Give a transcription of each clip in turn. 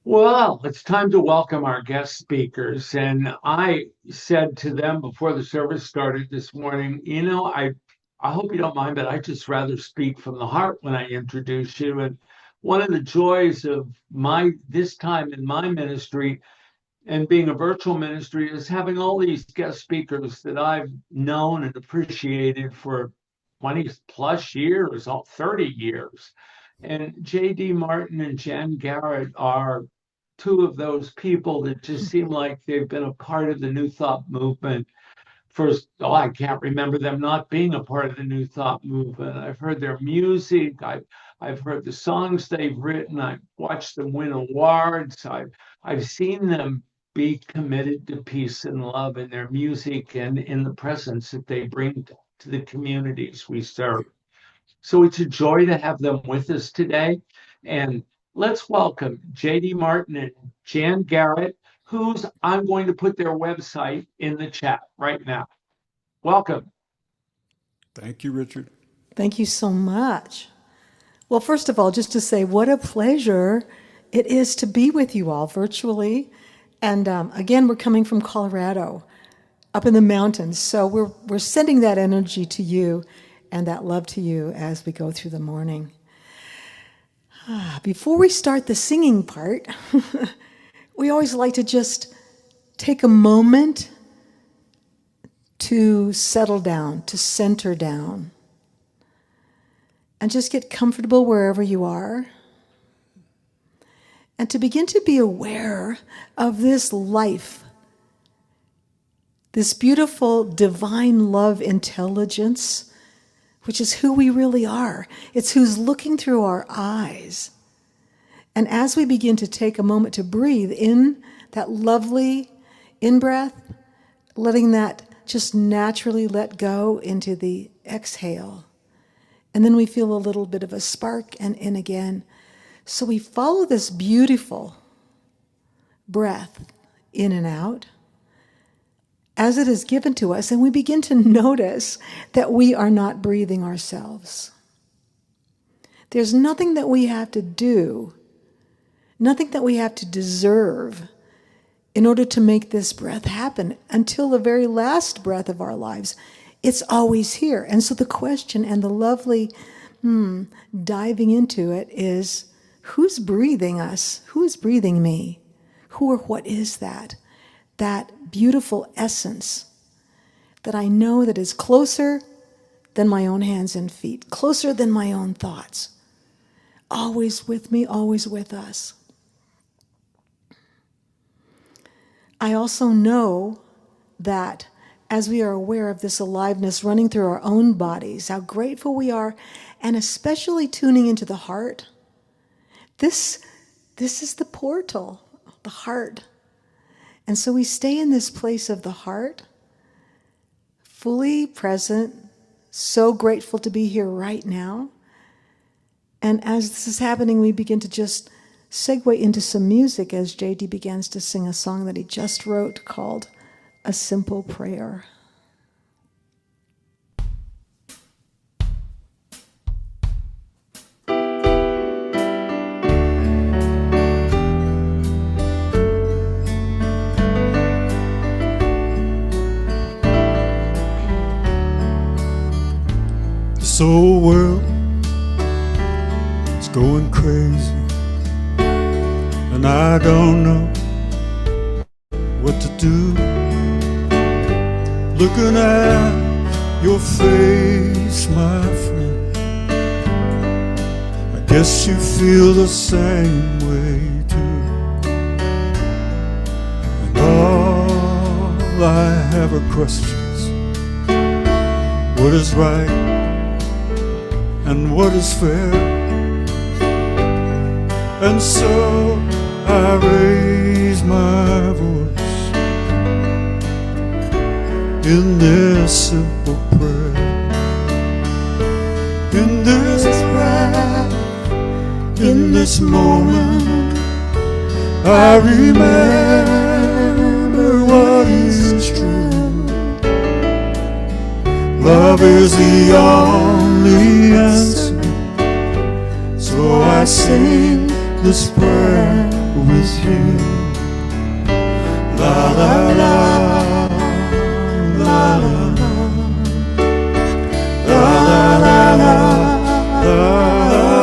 Well, it's time to welcome our guest speakers. And I said to them before the service started this morning, I hope you don't mind, but I just rather speak from the heart when I introduce you. And one of the joys of my this time in my ministry and being a virtual ministry is having all these guest speakers that I've known and appreciated for 20 plus years, 30 years. And J.D. Martin and Jan Garrett are two of those people that just seem like they've been a part of the New Thought movement. First, I can't remember them not being a part of the New Thought movement. I've heard their music. I've heard the songs they've written. I've watched them win awards. I've seen them be committed to peace and love in their music and in the presence that they bring to the communities we serve. So it's a joy to have them with us today. And let's welcome JD Martin and Jan Garrett, who's I'm going to put their website in the chat right now. Welcome. Thank you, Richard. Thank you so much. Well, first of all, just to say what a pleasure it is to be with you all virtually. And again, we're coming from Colorado, up in the mountains. So we're sending that energy to you and that love to you as we go through the morning. Before we start the singing part, we always like to just take a moment to settle down, to center down, and just get comfortable wherever you are, and to begin to be aware of this life, this beautiful divine love intelligence, which is who we really are. It's who's looking through our eyes. And as we begin to take a moment to breathe in that lovely in-breath, letting that just naturally let go into the exhale. And then we feel a little bit of a spark and in again. So we follow this beautiful breath in and out as it is given to us, and we begin to notice that we are not breathing ourselves. There's nothing that we have to do, nothing that we have to deserve in order to make this breath happen until the very last breath of our lives. It's always here. And so the question and the lovely diving into it is, who's breathing us? Who is breathing me? Who or what is that? That beautiful essence that I know that is closer than my own hands and feet, closer than my own thoughts, always with me, always with us. I also know that as we are aware of this aliveness running through our own bodies, how grateful we are, and especially tuning into the heart, this is the portal, the heart. And so we stay in this place of the heart, fully present, so grateful to be here right now. And as this is happening, we begin to just segue into some music as JD begins to sing a song that he just wrote called A Simple Prayer. This old world is going crazy, and I don't know what to do. Looking at your face, my friend, I guess you feel the same way too. And all I have are questions. What is right and what is fair? And so I raise my voice in this simple prayer. In this breath, in this moment, I remember what is true. Love is the only answer. So I sing this prayer with you. La la la, la la la, la la la, la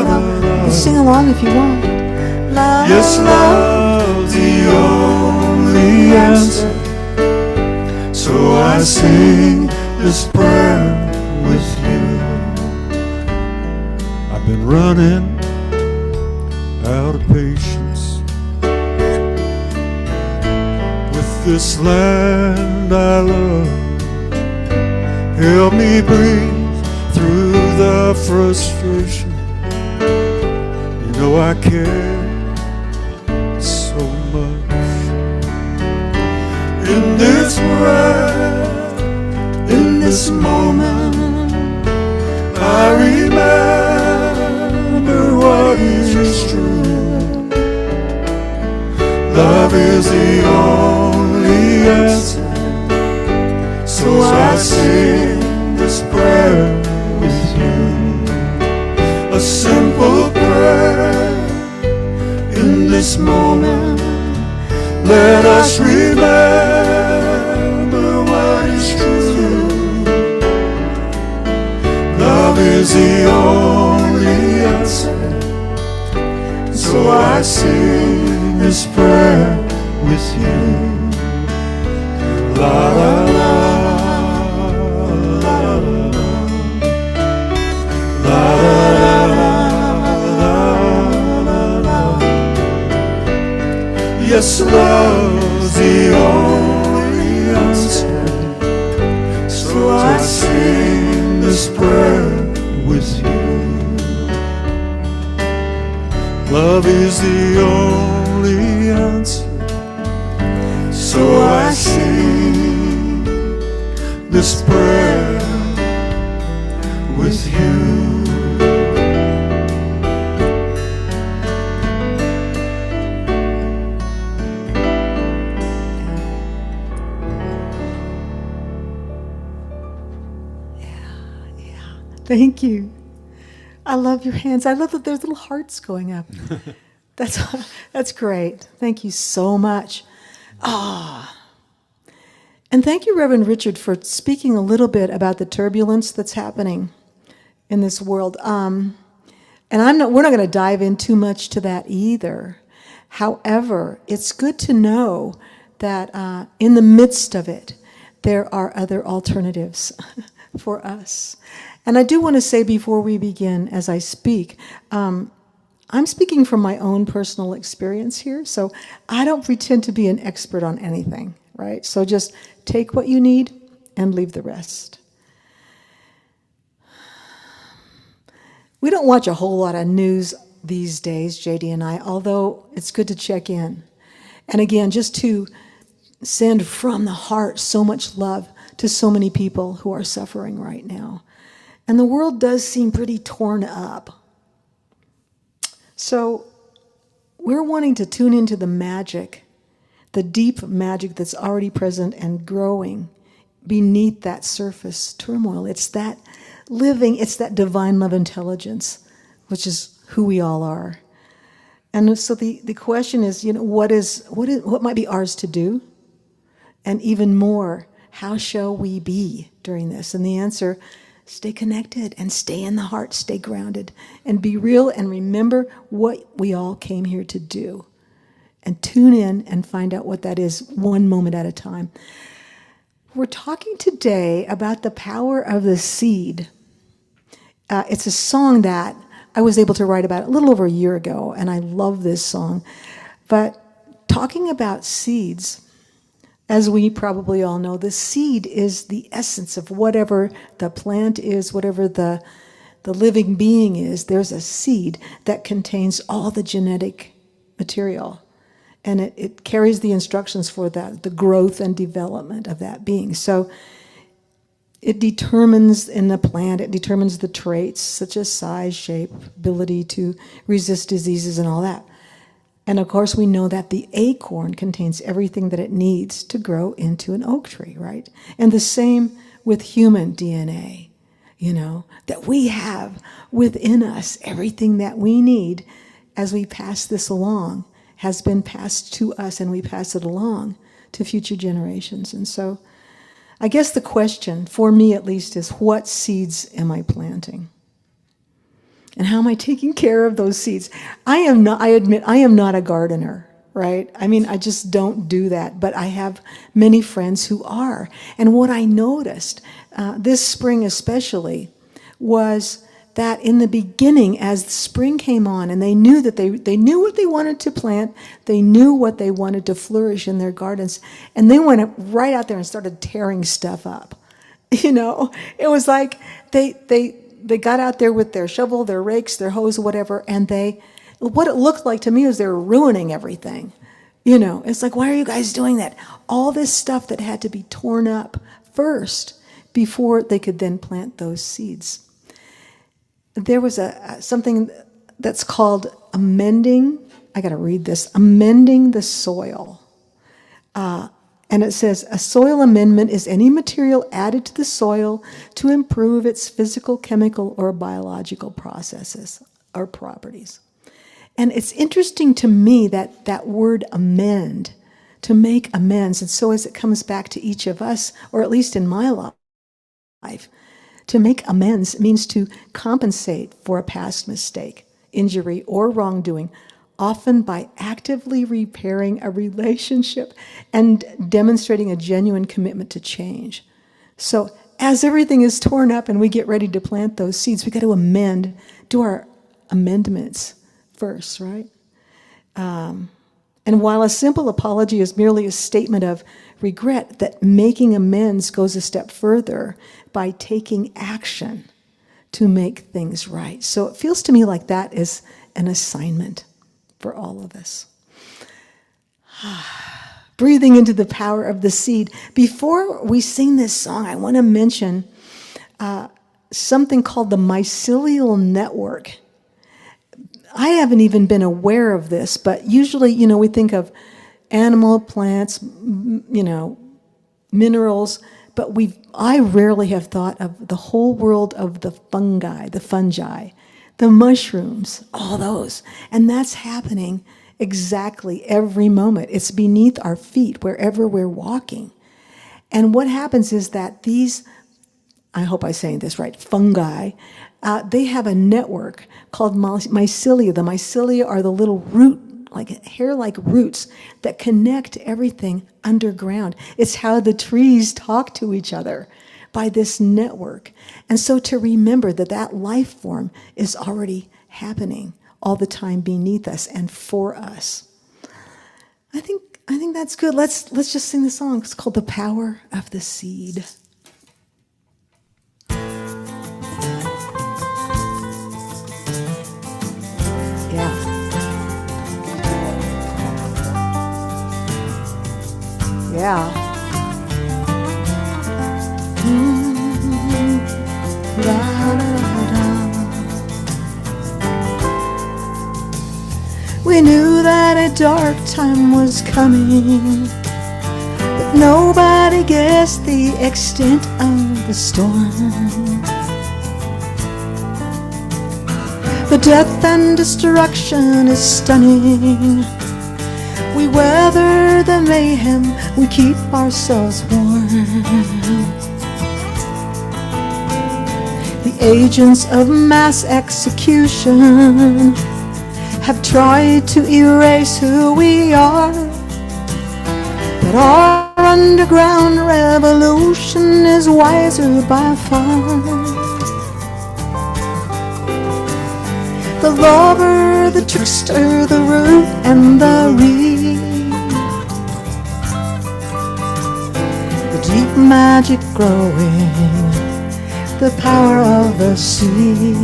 la. You can sing along if you want. La, yes, love's the only answer. So I sing this prayer with you. I've been running out of patience with this land I love. Help me breathe through the frustration. You know I care so much. In this breath, in this moment, I remember what is true. Love is the only answer. So I sing this prayer with you. A simple prayer in this moment. Let us remember what is true. Love is the only answer. So I sing this prayer with you. La la la, la la la, la la la. Yes, love's the only answer. So I sing this prayer with you. Love is the only answer. So I sing this prayer with you. Thank you. I love your hands. I love that there's little hearts going up. That's great. Thank you so much. And thank you, Reverend Richard, for speaking a little bit about the turbulence that's happening in this world. And we're not going to dive in too much to that either. However, it's good to know that in the midst of it, there are other alternatives for us. And I do want to say before we begin, as I speak, I'm speaking from my own personal experience here, so I don't pretend to be an expert on anything, right? So just take what you need and leave the rest. We don't watch a whole lot of news these days, JD and I, although it's good to check in. And again, just to send from the heart so much love to so many people who are suffering right now. And the world does seem pretty torn up. So we're wanting to tune into the magic, the deep magic that's already present and growing beneath that surface turmoil. It's that living, it's that divine love intelligence, which is who we all are. And so the question is, what might be ours to do? And even more, how shall we be during this? And the answer, stay connected and stay in the heart, stay grounded, and be real and remember what we all came here to do. And tune in and find out what that is one moment at a time. We're talking today about the power of the seed. It's a song that I was able to write about a little over a year ago, and I love this song. But talking about seeds, as we probably all know, the seed is the essence of whatever the plant is, whatever the living being is. There's a seed that contains all the genetic material. And it carries the instructions for that, the growth and development of that being. So it determines in the plant, it determines the traits such as size, shape, ability to resist diseases and all that. And of course, we know that the acorn contains everything that it needs to grow into an oak tree, right? And the same with human DNA, that we have within us everything that we need as we pass this along. has been passed to us, and we pass it along to future generations. And so I guess the question, for me at least, is what seeds am I planting? And how am I taking care of those seeds? I admit, I am not a gardener, right? I mean, I just don't do that, but I have many friends who are. And what I noticed this spring especially was that in the beginning, as the spring came on, and they knew that they knew what they wanted to plant, they knew what they wanted to flourish in their gardens, and they went right out there and started tearing stuff up. You know, it was like they got out there with their shovel, their rakes, their hose, whatever, and what it looked like to me was they were ruining everything. You know, it's like, why are you guys doing that? All this stuff that had to be torn up first before they could then plant those seeds. There was something that's called amending. I got to read this. Amending the soil. And it says, a soil amendment is any material added to the soil to improve its physical, chemical, or biological processes or properties. And it's interesting to me that word amend, to make amends. And so as it comes back to each of us, or at least in my life, to make amends means to compensate for a past mistake, injury, or wrongdoing, often by actively repairing a relationship and demonstrating a genuine commitment to change. So as everything is torn up and we get ready to plant those seeds, we got to do our amendments first, right? And while a simple apology is merely a statement of regret, that making amends goes a step further by taking action to make things right. So it feels to me like that is an assignment for all of us. Breathing into the power of the seed. Before we sing this song, I want to mention something called the mycelial network. I haven't even been aware of this, but usually, we think of animal, plants, minerals, but I rarely have thought of the whole world of the fungi, the mushrooms, all those. And that's happening exactly every moment. It's beneath our feet wherever we're walking. And what happens is that these, I hope I'm saying this right, fungi, they have a network called mycelia. The mycelia are the little hair-like roots that connect everything underground. It's how the trees talk to each other, by this network. And so to remember that life form is already happening all the time beneath us and for us. I think that's good. Let's just sing the song. It's called The Power of the Seed. Yeah. Yeah. We knew that a dark time was coming, but nobody guessed the extent of the storm. The death and destruction is stunning. We weather the mayhem, we keep ourselves warm. The agents of mass execution have tried to erase who we are, but our underground revolution is wiser by far. The lover, the trickster, the root and the reed, the deep magic growing, the power of the seed.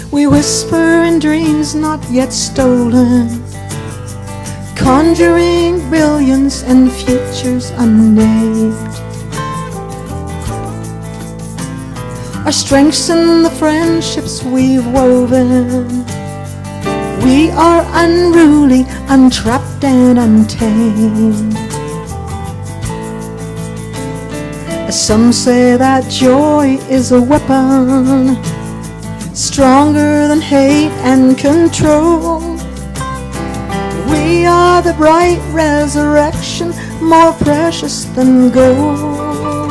We whisper in dreams not yet stolen, conjuring brilliance and futures unnamed. Our strengths in the friendships we've woven. We are unruly, untrapped and untamed. Some say that joy is a weapon. stronger than hate and control. We are the bright resurrection, more precious than gold.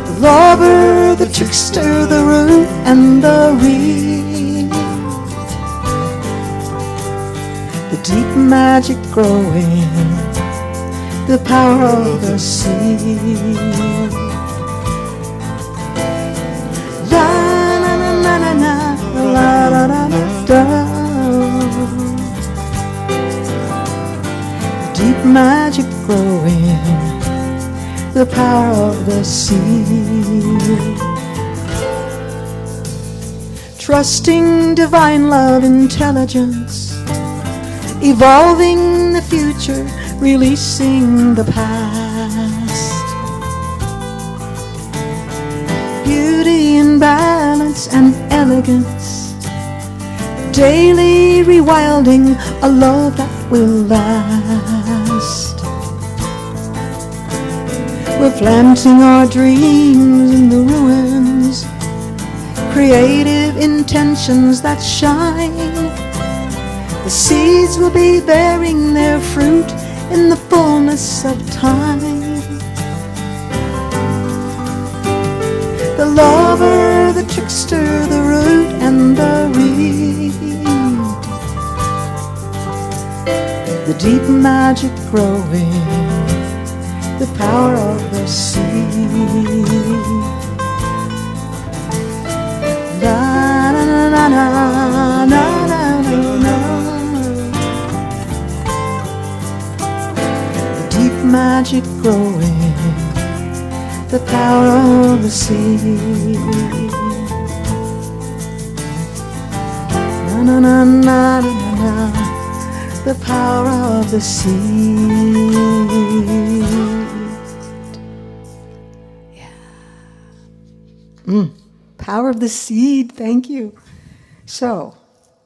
The lover, the trickster, the root and the reed, the deep magic growing, the power of the seed. La na na na na na, la la la la da. Deep magic growing, the power of the sea. Trusting divine love intelligence, evolving the future, releasing the past. Beauty and balance and elegance, daily rewilding a love that will last. We're planting our dreams in the ruins, creative intentions that shine. The seeds will be bearing their fruit in the fullness of time. The lover, the trickster, the root and the reed, the deep magic growing, the power of the sea. La na na na na na na na. The deep magic growing, the power of the sea. Na na na na na na. The power of the sea. Yeah. Power of the seed. Thank you. So,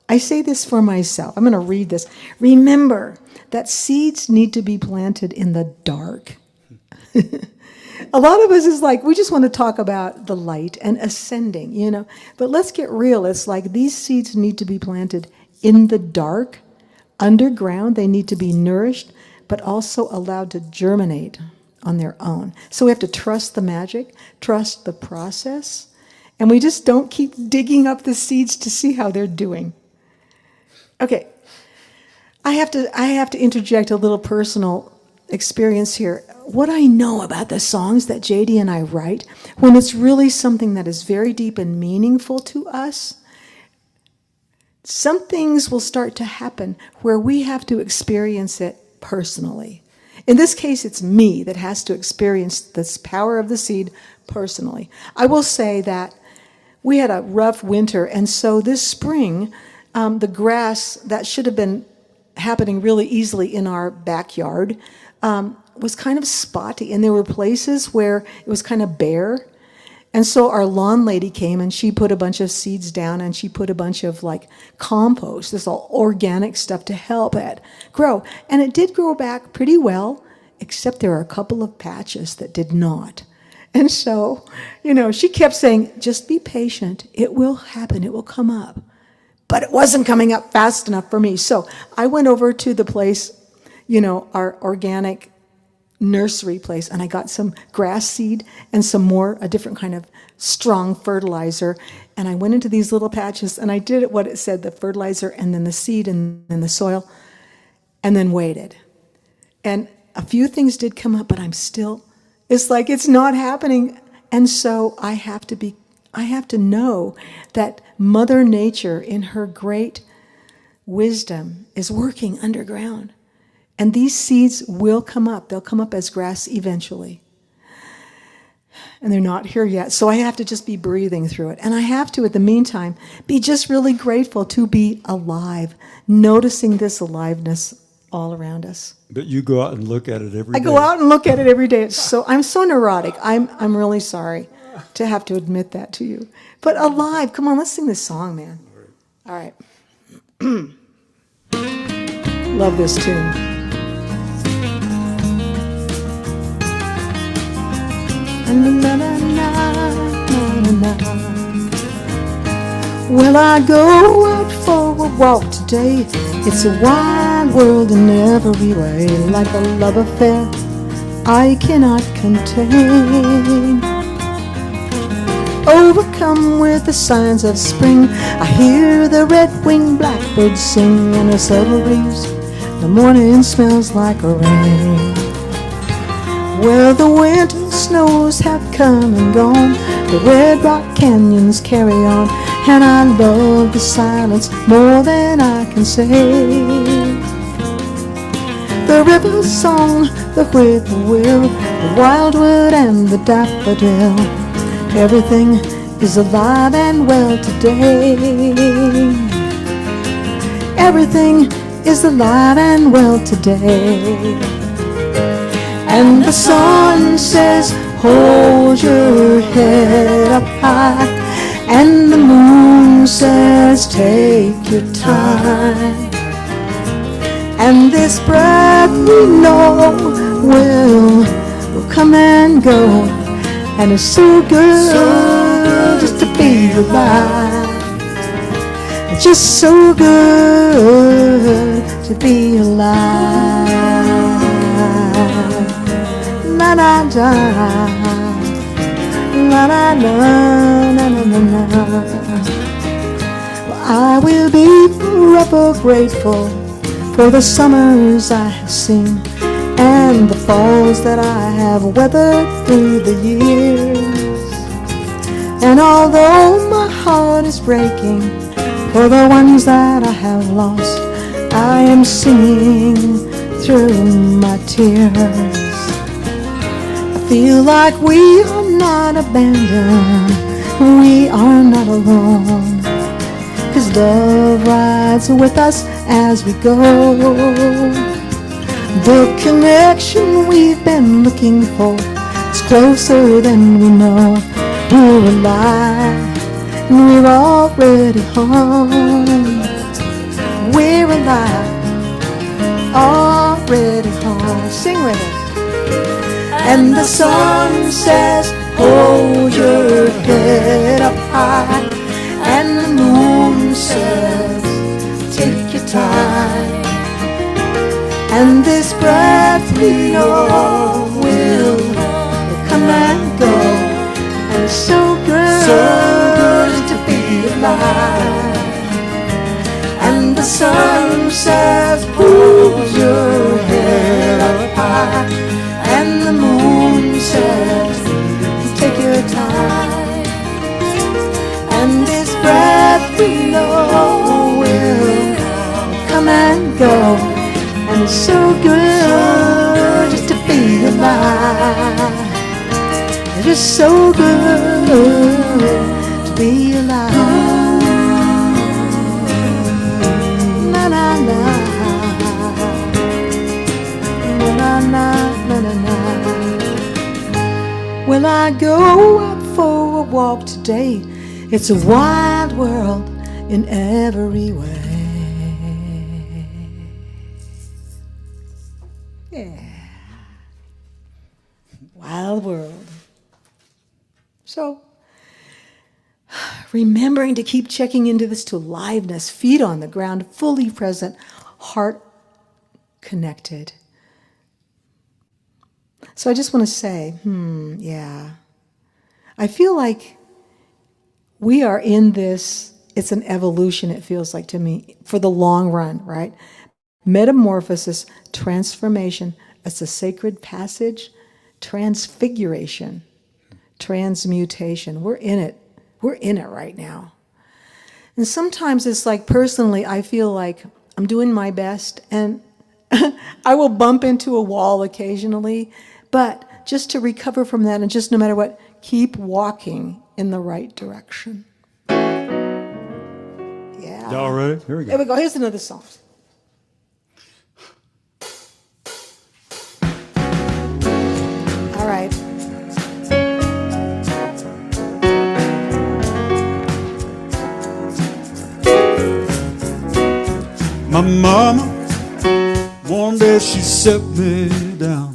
I say this for myself. I'm going to read this. Remember that seeds need to be planted in the dark. A lot of us is like, we just want to talk about the light and ascending, you know. But let's get real. It's like these seeds need to be planted in the dark. Underground, they need to be nourished, but also allowed to germinate on their own. So we have to trust the magic, trust the process, and we just don't keep digging up the seeds to see how they're doing. Okay, I have to interject a little personal experience here. What I know about the songs that JD and I write, when it's really something that is very deep and meaningful to us, some things will start to happen where we have to experience it personally. In this case, it's me that has to experience this power of the seed personally. I will say that we had a rough winter, and so this spring, the grass that should have been happening really easily in our backyard was kind of spotty, and there were places where it was kind of bare. And so our lawn lady came and she put a bunch of seeds down and she put a bunch of like compost, this all organic stuff to help it grow. And it did grow back pretty well, except there are a couple of patches that did not. And so, you know, she kept saying, just be patient. It will happen. It will come up. But it wasn't coming up fast enough for me. So I went over to the place, you know, our organic nursery place, and I got some grass seed and some more, a different kind of strong fertilizer, and I went into these little patches and I did it what it said, the fertilizer and then the seed and then the soil, and then waited. And a few things did come up, but it's like it's not happening. And so I have to know that Mother Nature in her great wisdom is working underground. And these seeds will come up. They'll come up as grass eventually. And they're not here yet. So I have to just be breathing through it. And I have to, at the meantime, be just really grateful to be alive, noticing this aliveness all around us. But you go out and look at it every day. I go out and look at it every day. I'm so neurotic. I'm really sorry to have to admit that to you. But alive. Come on, let's sing this song, man. All right. Love this tune. Na, na, na, na, na, na. Well, I go out for a walk today. It's a wide world in every way, like a love affair I cannot contain. Overcome with the signs of spring, I hear the red-winged blackbirds sing in a subtle breeze. The morning smells like rain. Well, the winter snows have come and gone, the red rock canyons carry on, and I love the silence more than I can say. The river's song, the whippoorwill, the wildwood and the daffodil, everything is alive and well today. Everything is alive and well today. And the sun says, hold your head up high, and the moon says, take your time. And this breath we know will come and go, and it's so good just to be alive. It's just so good to be alive. La la la, la la la, la la la. Well, I will be forever grateful for the summers I have seen and the falls that I have weathered through the years. And although my heart is breaking for the ones that I have lost, I am singing through my tears. I feel like we are not abandoned, we are not alone, 'cause love rides with us as we go. The connection we've been looking for is closer than we know. We're alive and we're already home. We're alive, already home. Sing with us. And the sun says, hold your head up high, and the moon says, take your time. And this breath we know will come and go, and it's so good to be alive. And the sun says, hold your head up high, and the moon says, take your time. And this breath we know will come and go, and it's so good just to be alive. It's just so good to be alive. Na na na, na na na na na. Well, I go out for a walk today. It's a wide world in every way. Yeah. Wild world. So, remembering to keep checking into this to aliveness, feet on the ground, fully present, heart connected. So I just want to say, yeah. I feel like we are in this, it's an evolution, it feels like to me, for the long run, right? Metamorphosis, transformation, it's a sacred passage, transfiguration, transmutation. We're in it. We're in it right now. And sometimes it's like, personally, I feel like I'm doing my best, and I will bump into a wall occasionally, but just to recover from that, and just no matter what, keep walking in the right direction. Yeah. All right, here we go. Here we go. Here's another song. All right. My mama, one day she set me down.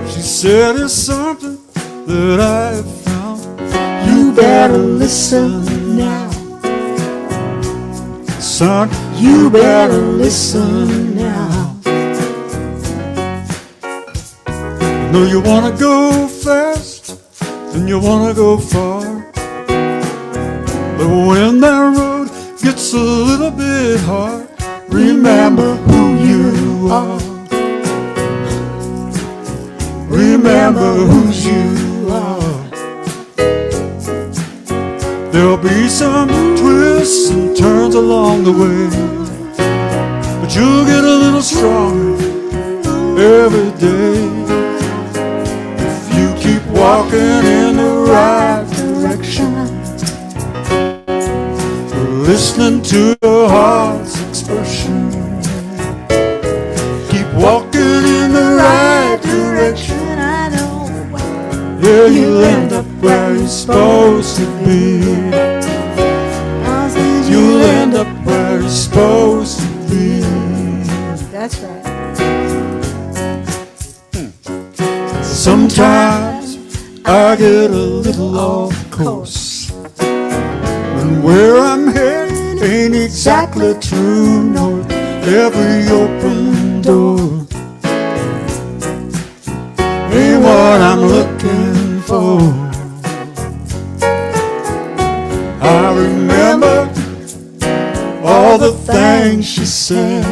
She said, there's something that I have found. You better listen now. Son, You better listen now. I know you wanna go fast and you wanna go far, but when that road gets a little bit hard, remember who you are. Remember who you are. There'll be some twists and turns along the way, but you'll get a little stronger every day if you keep walking in the right direction, listening to your heart's expression. Keep walking in the right direction. I know. Yeah, you'll end up where you're supposed to be. You'll end up where you're supposed to be. That's right. Sometimes I get a little off course, and where I'm headed ain't exactly true north. Every open door ain't what I'm looking for. I remember all the things she said.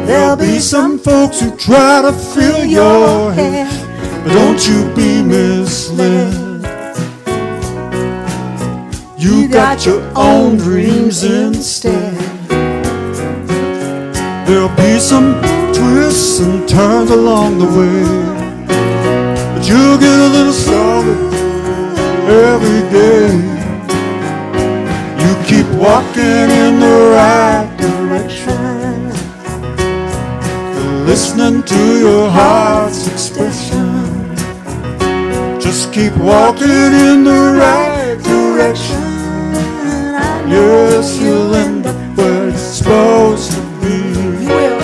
There'll be some folks who try to fill your head, but don't you be misled. You got your own dreams instead. There'll be some twists and turns along the way, but you'll get a little stronger every day. You keep walking in the right direction, listening to your heart's expression. Just keep walking in the right direction. Yes, you'll end up where you're supposed to be. You will.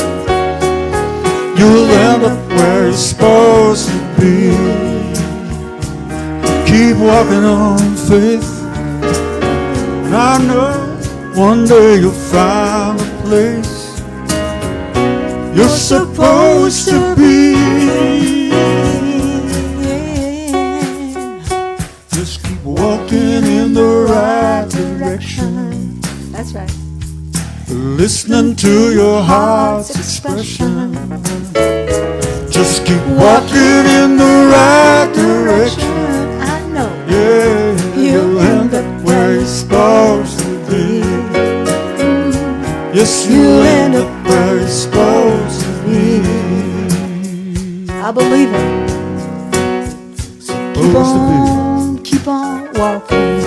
You'll end up where you're supposed to be. Keep walking on faith, and I know one day you'll find a place you're supposed to be. Just keep walking in the right direction. That's right. Listening to your heart's expression. Just keep walking in the right direction. I know. Yeah, you'll end up where you're supposed to be. Yes, you'll end up where you're supposed to be. I believe it. Supposed Keep on walking.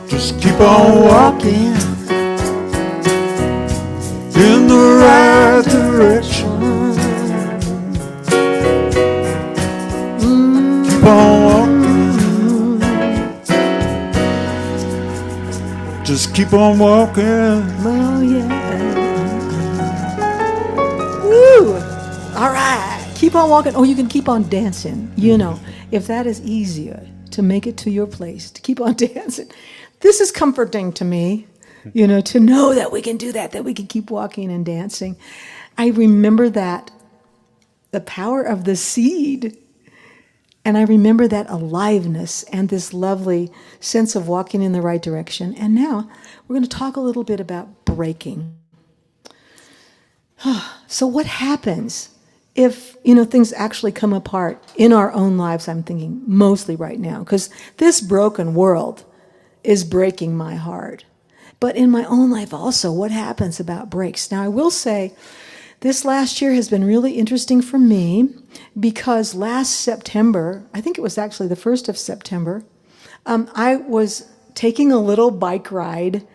Just keep on walking in the right direction. Keep on walking. Just keep on walking. Oh, yeah. Woo! All right. Keep on walking. Oh, you can keep on dancing. You know, if that is easier to make it to your place, to keep on dancing. This is comforting to me, you know, to know that we can do that we can keep walking and dancing. I remember that, the power of the seed. And I remember that aliveness and this lovely sense of walking in the right direction. And now we're going to talk a little bit about breaking. So what happens if, you know, things actually come apart in our own lives? I'm thinking mostly right now, because this broken world is breaking my heart. But in my own life also, what happens about breaks? Now, I will say this last year has been really interesting for me, because last September, I think it was actually the 1st of September, I was taking a little bike ride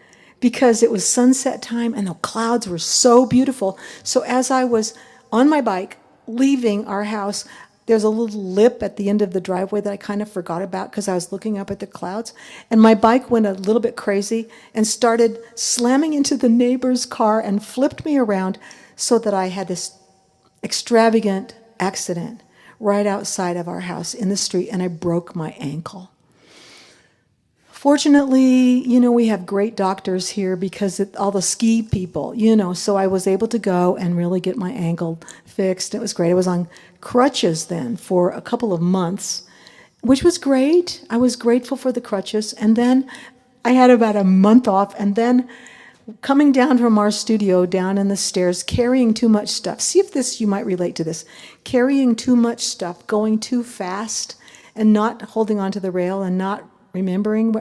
because it was sunset time and the clouds were so beautiful. So as I was on my bike leaving our house, there's a little lip at the end of the driveway that I kind of forgot about because I was looking up at the clouds. And my bike went a little bit crazy and started slamming into the neighbor's car and flipped me around, so that I had this extravagant accident right outside of our house in the street, and I broke my ankle. Fortunately, we have great doctors here because all the ski people, so I was able to go and really get my ankle fixed. It was great. I was on crutches then for a couple of months, which was great. I was grateful for the crutches. And then I had about a month off, and then coming down from our studio down in the stairs, carrying too much stuff. See if you might relate to this. Carrying too much stuff, going too fast, and not holding onto the rail and not remembering.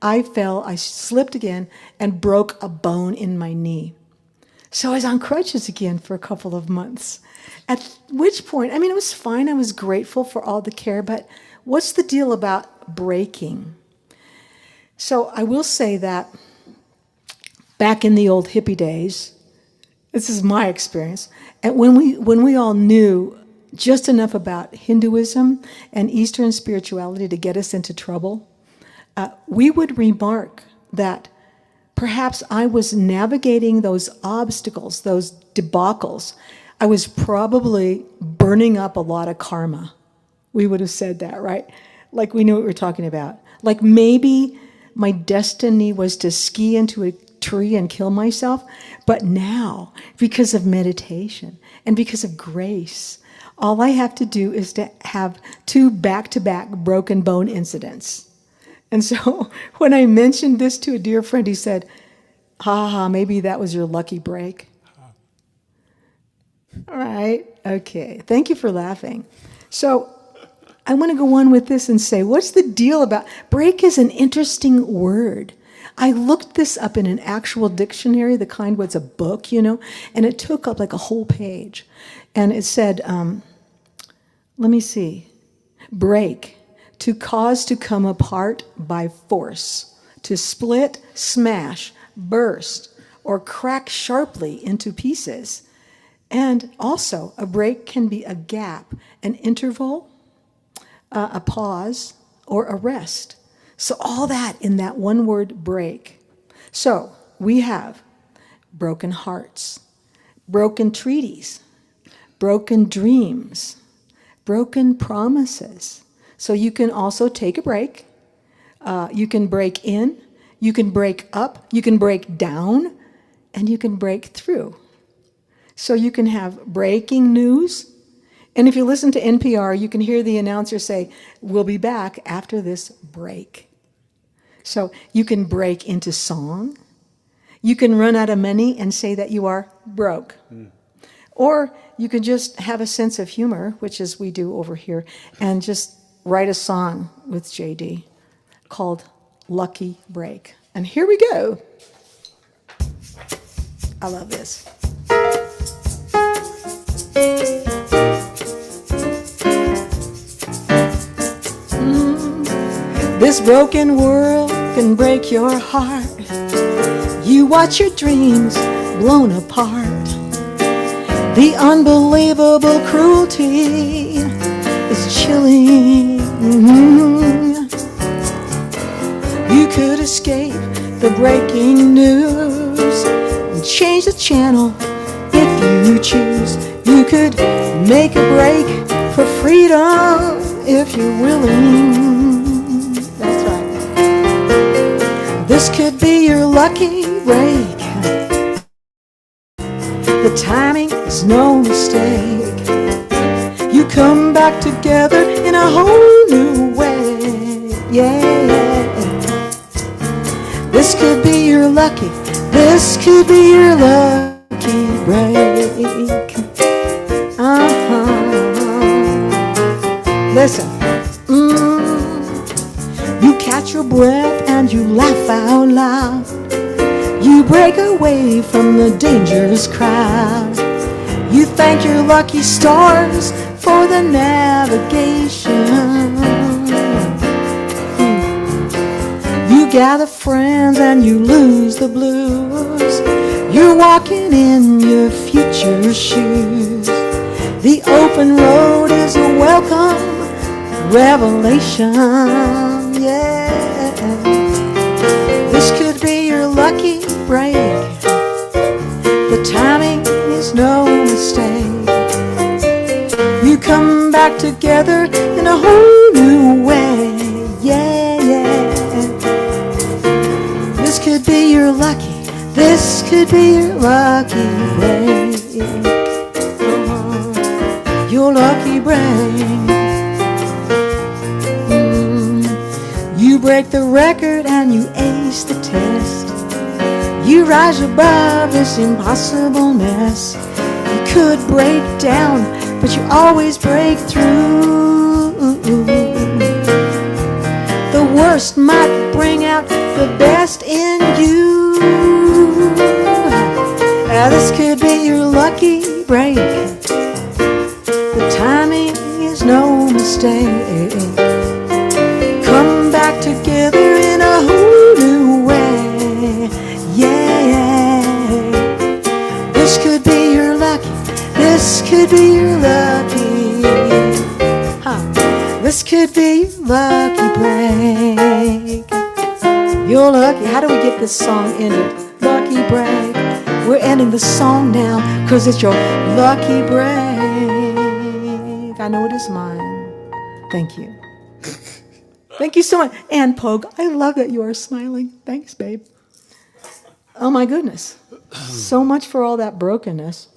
I fell, I slipped again, and broke a bone in my knee. So I was on crutches again for a couple of months. At which point, it was fine. I was grateful for all the care, but what's the deal about breaking? So I will say that back in the old hippie days, this is my experience, and when we all knew just enough about Hinduism and Eastern spirituality to get us into trouble, we would remark that perhaps I was navigating those obstacles, those debacles. I was probably burning up a lot of karma. We would have said that, right? Like we knew what we were talking about. Like maybe my destiny was to ski into a tree and kill myself, but now, because of meditation and because of grace, all I have to do is to have 2 back-to-back broken bone incidents. And so when I mentioned this to a dear friend, he said, maybe that was your lucky break. All right, okay. Thank you for laughing. So I want to go on with this and say, what's the deal about break is an interesting word. I looked this up in an actual dictionary, the kind what's a book, and it took up like a whole page. And it said, let me see, break. To cause to come apart by force, to split, smash, burst, or crack sharply into pieces. And also, a break can be a gap, an interval, a pause, or a rest. So all that in that one word, break. So we have broken hearts, broken treaties, broken dreams, broken promises. So you can also take a break. You can break in, you can break up, you can break down, and you can break through. So you can have breaking news. And if you listen to NPR, you can hear the announcer say, "We'll be back after this break." So you can break into song. You can run out of money and say that you are broke. Or you can just have a sense of humor, which is we do over here, and just write a song with JD called Lucky Break. And here we go. I love this. This broken world can break your heart. You watch your dreams blown apart. The unbelievable cruelty is chilling. You could escape the breaking news and change the channel if you choose. You could make a break for freedom if you're willing. That's right. This could be your lucky break. The timing is no mistake. You come back together in a whole new way. Yeah. This could be your lucky, this could be your lucky break. Listen. You catch your breath and you laugh out loud. You break away from the dangerous crowd. You thank your lucky stars for the navigation. You gather friends and you lose the blues. You're walking in your future shoes. The open road is a welcome revelation. Yeah. This could be your lucky break. The timing is no mistake. You come back together could be your lucky break. Your lucky break. You break the record and you ace the test. You rise above this impossible mess. You could break down, but you always break through. The worst might bring out the best in you. This could be your lucky break. The timing is no mistake. Come back together in a whole new way. Yeah. This could be your lucky. This could be your lucky. This could be your lucky break. You're lucky. How do we get this song ended? Lucky break. We're ending the song now because it's your lucky break. I know it is mine. Thank you. Thank you so much. Ann Pogue, I love that you are smiling. Thanks, babe. Oh, my goodness. So much for all that brokenness.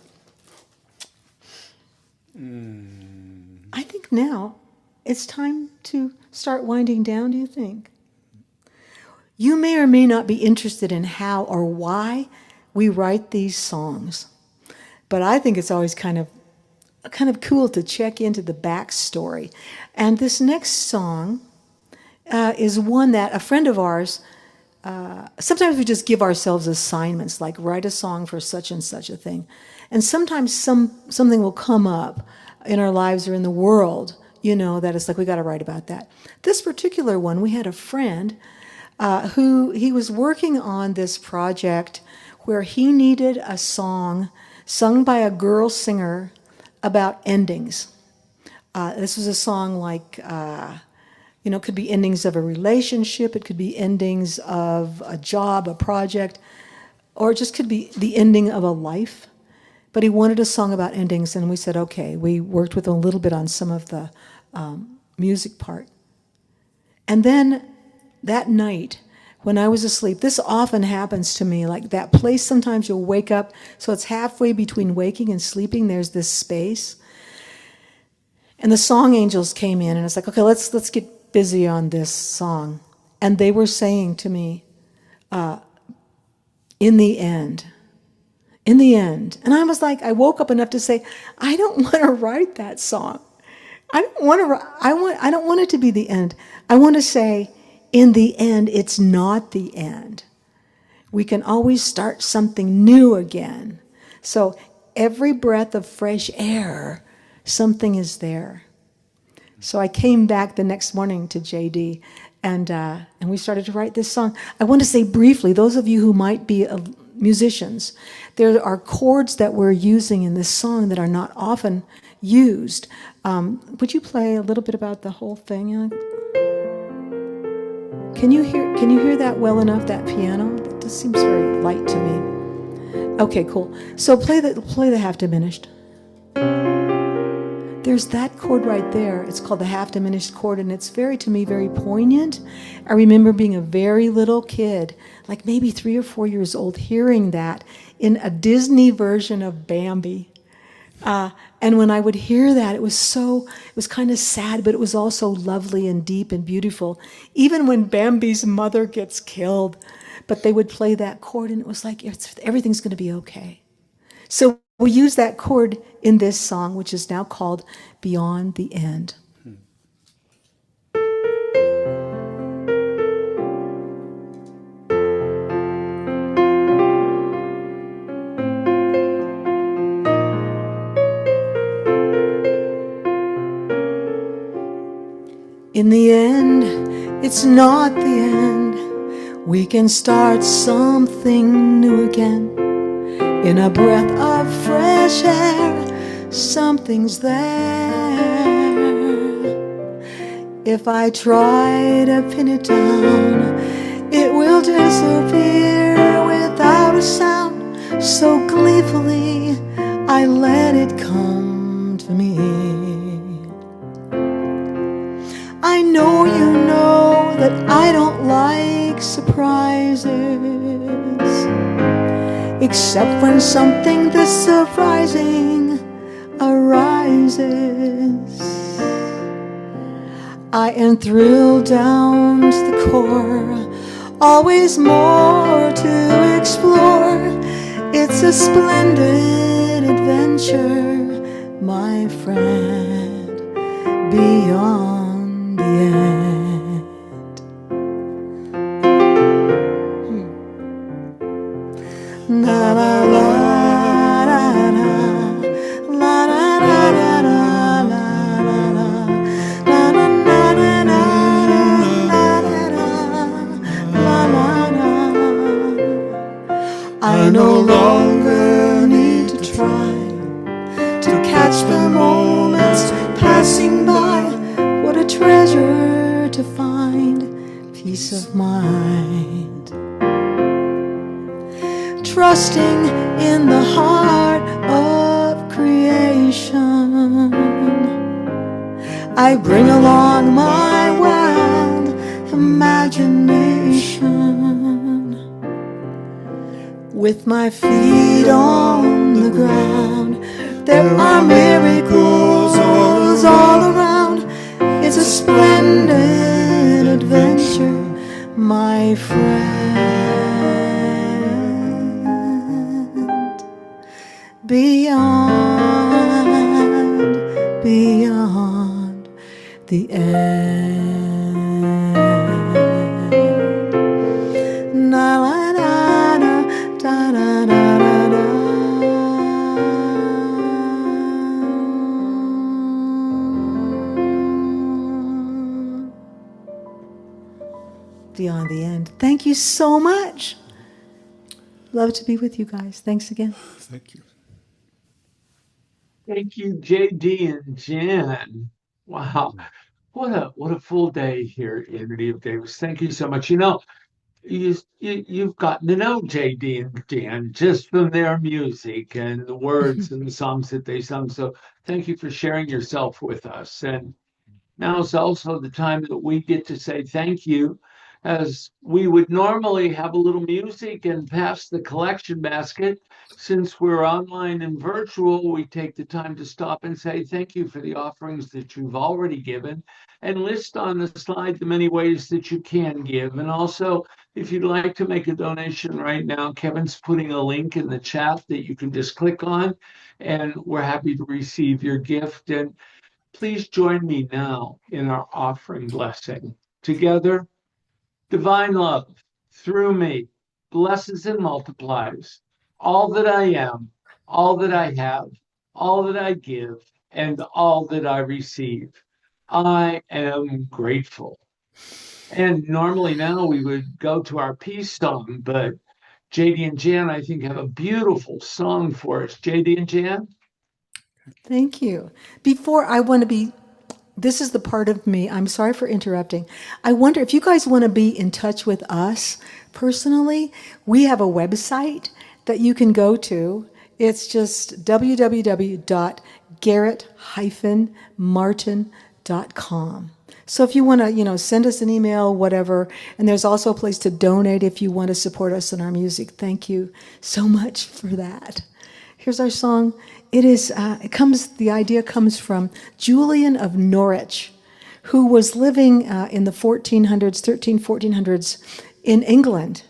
I think now it's time to start winding down, do you think? You may or may not be interested in how or why we write these songs, but I think it's always kind of cool to check into the backstory. And this next song is one that a friend of ours, sometimes we just give ourselves assignments, like write a song for such and such a thing. And sometimes something will come up in our lives or in the world, that it's like, we got to write about that. This particular one, we had a friend who he was working on this project where he needed a song sung by a girl singer about endings. This was a song like, it could be endings of a relationship, it could be endings of a job, a project, or it just could be the ending of a life. But he wanted a song about endings, and we said, okay. We worked with him a little bit on some of the music part. And then that night, when I was asleep, this often happens to me, like that place sometimes you'll wake up, so it's halfway between waking and sleeping, there's this space. And the song angels came in, and it's like, okay, let's get busy on this song. And they were saying to me, in the end. And I was like, I woke up enough to say, I don't want to write that song. I don't want it to be the end. I want to say, in the end, it's not the end. We can always start something new again. So every breath of fresh air, something is there. So I came back the next morning to JD, and we started to write this song. I want to say briefly, those of you who might be musicians, there are chords that we're using in this song that are not often used. Would you play a little bit about the whole thing? Can you hear that well enough, that piano? It just seems very light to me. Okay, cool. So play the half diminished. There's that chord right there. It's called the half diminished chord, and it's very poignant. I remember being a very little kid, like maybe 3 or 4 years old, hearing that in a Disney version of Bambi. And when I would hear that, it was kind of sad, but it was also lovely and deep and beautiful. Even when Bambi's mother gets killed, but they would play that chord, and it was like, everything's going to be okay. So we use that chord in this song, which is now called Beyond the End. In the end, it's not the end. We can start something new again. In a breath of fresh air, something's there. If I try to pin it down, it will disappear without a sound. So gleefully, I let it come to me. I know you know that I don't like surprises. except when something this surprising arises. I am thrilled down to the core, always more to explore. It's a splendid adventure, my friend, beyond the end. La la la la la la la la la I no longer need to try to catch the moments passing by. What a treasure to find peace of mind. Trusting in the heart of creation, I bring along my wild imagination. With my feet on the ground, there are miracles all around. It's a splendid adventure, my friend, beyond the end. Na la la da da da da da. Beyond the end. Thank you so much. Love to be with you guys. Thanks again. Thank you. Thank you, JD and Jan. Wow. What a full day here at Unity of Davis. Thank you so much. You've gotten to know JD and Jan just from their music and the words and the songs that they sung. So thank you for sharing yourself with us. And now is also the time that we get to say thank you, as we would normally have a little music and pass the collection basket. Since we're online and virtual, we take the time to stop and say thank you for the offerings that you've already given, and list on the slide the many ways that you can give. And also, if you'd like to make a donation right now, Kevin's putting a link in the chat that you can just click on, and we're happy to receive your gift. And please join me now in our offering blessing. Together, divine love through me blesses and multiplies all that I am, all that I have, all that I give, and all that I receive. I am grateful. And normally now we would go to our peace song, but JD and Jan, I think, have a beautiful song for us. JD and Jan? Thank you. This is the part of me, I'm sorry for interrupting. I wonder if you guys want to be in touch with us personally, we have a website that you can go to. It's just www.garrett-martin.com. So if you want to, send us an email, whatever, and there's also a place to donate if you want to support us in our music. Thank you so much for that. Here's our song. The idea comes from Julian of Norwich, who was living in the 1400s in England.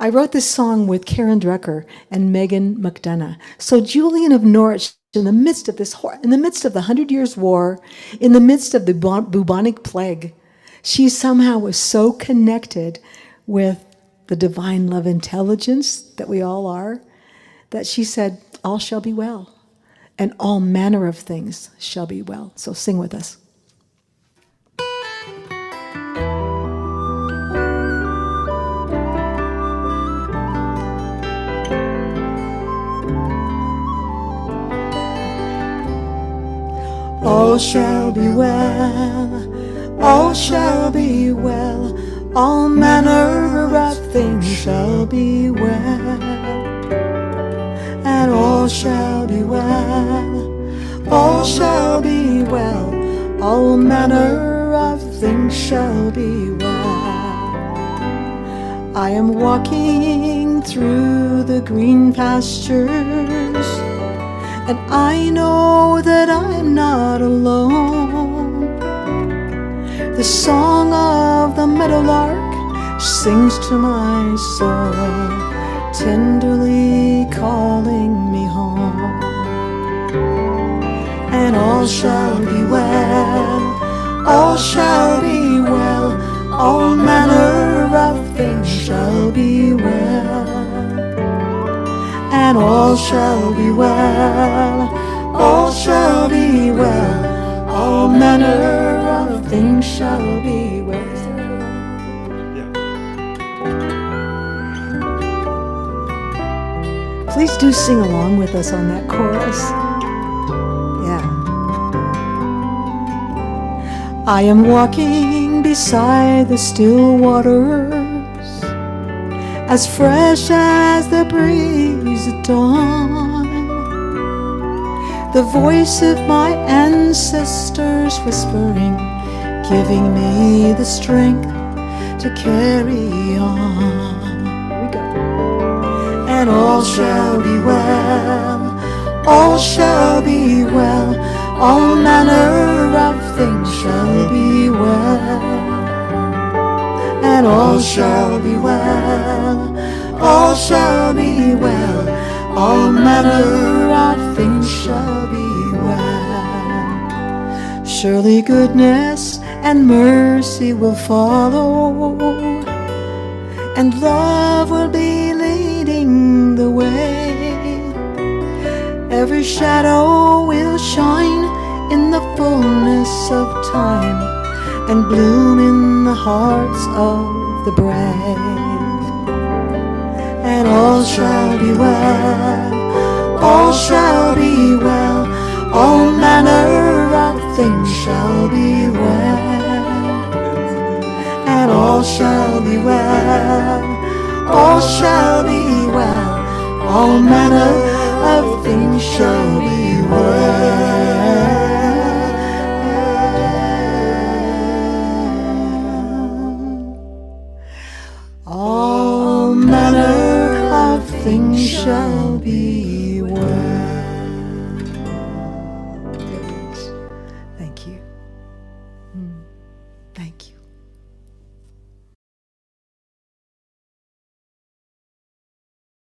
I wrote this song with Karen Drucker and Megan McDonough. So Julian of Norwich, in the midst of the 100 Years' War, in the midst of the bubonic plague, she somehow was so connected with the divine love intelligence that we all are, that she said, all shall be well, and all manner of things shall be well. So sing with us. All shall be well, all shall be well, all manner of things shall be well, and all shall be well, all shall be well, all manner of things shall be well. I am walking through the green pastures, and I know that I'm not alone. The song of the meadowlark sings to my soul, tenderly calling me home. And all shall be well, all shall be well, all manner of things shall be well. And all shall be well, all shall be well, all manner of things shall be well. Please do sing along with us on that chorus. Yeah. I am walking beside the still waters, as fresh as the breeze at dawn. The voice of my ancestors whispering, giving me the strength to carry on. Here we go. And all shall be well, all shall be well, all manner of things shall be well. And all shall be well, all shall be well, all manner of things shall be well. Surely goodness and mercy will follow, and love will be leading the way. Every shadow will shine in the fullness of time, and bloom in the hearts of the brave. And all shall be well, all shall be well, all manner of things shall be well. And all shall be well, all shall be well, all manner of things shall be well.